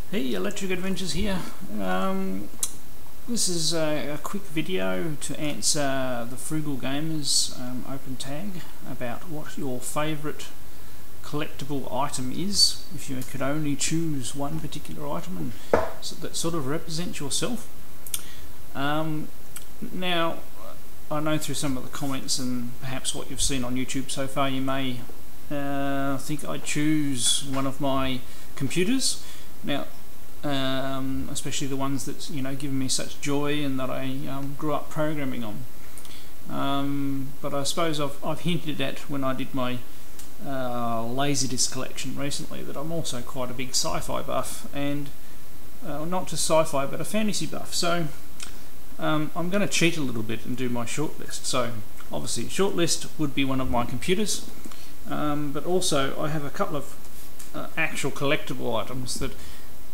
Hey, Electric Adventures here. This is a quick video to answer the Frugal Gamers open tag about what your favourite collectible item is, if you could only choose one particular item and that sort of represents yourself. Now, I know through some of the comments and perhaps what you've seen on YouTube so far, you may think I'd choose one of my computers. Now, especially the ones that given me such joy and that I grew up programming on. But I suppose I've hinted at when I did my Laserdisc collection recently that I'm also quite a big sci-fi buff, and not just sci-fi but a fantasy buff. So I'm going to cheat a little bit and do my shortlist. So obviously shortlist would be one of my computers, but also I have a couple of actual collectible items that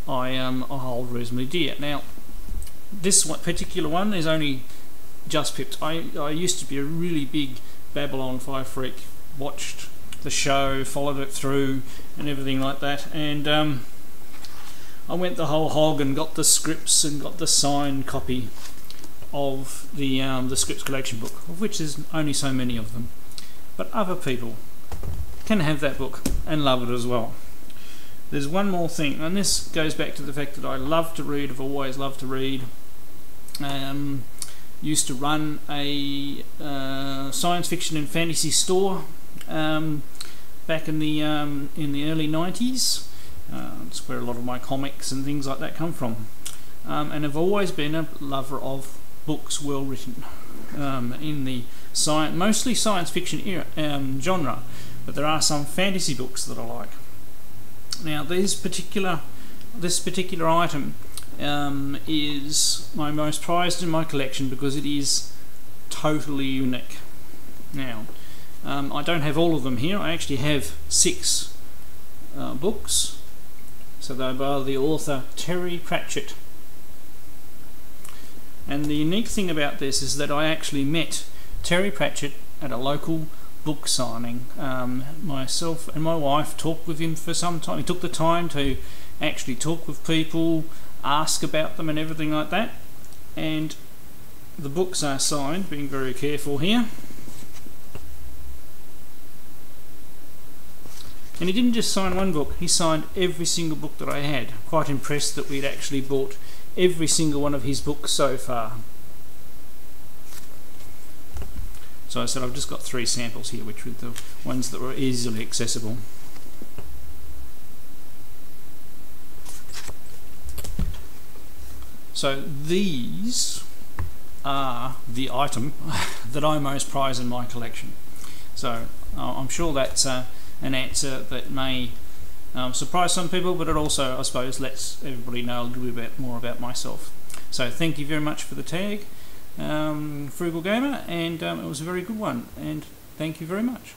I hold reasonably dear. Now, this particular one is only just pipped. I used to be a really big Babylon 5 freak, watched the show, followed it through and everything like that, and I went the whole hog and got the scripts and got the signed copy of the scripts collection book, of which there's only so many of them, but other people can have that book and love it as well. There's one more thing, and this goes back to the fact that I love to read, I've always loved to read. Used to run a science fiction and fantasy store back in the early 90s. That's where a lot of my comics and things like that come from. And I've always been a lover of books well written in the mostly science fiction era, genre, but there are some fantasy books that I like. Now, this particular item is my most prized in my collection because it is totally unique. Now, I don't have all of them here. I actually have 6 books. So they're by the author Terry Pratchett. And the unique thing about this is that I actually met Terry Pratchett at a local book signing. Myself and my wife talked with him for some time. He took the time to actually talk with people, ask about them and everything like that, and the books are signed, being very careful here. And he didn't just sign one book, he signed every single book that I had. Quite impressed that we'd actually bought every single one of his books so far. So I said I've just got 3 samples here, which were the ones that were easily accessible. So these are the item that I most prize in my collection. So I'm sure that's an answer that may surprise some people, but it also, I suppose, lets everybody know a little bit more about myself. So thank you very much for the tag, Frugal Gamer, and it was a very good one, and thank you very much.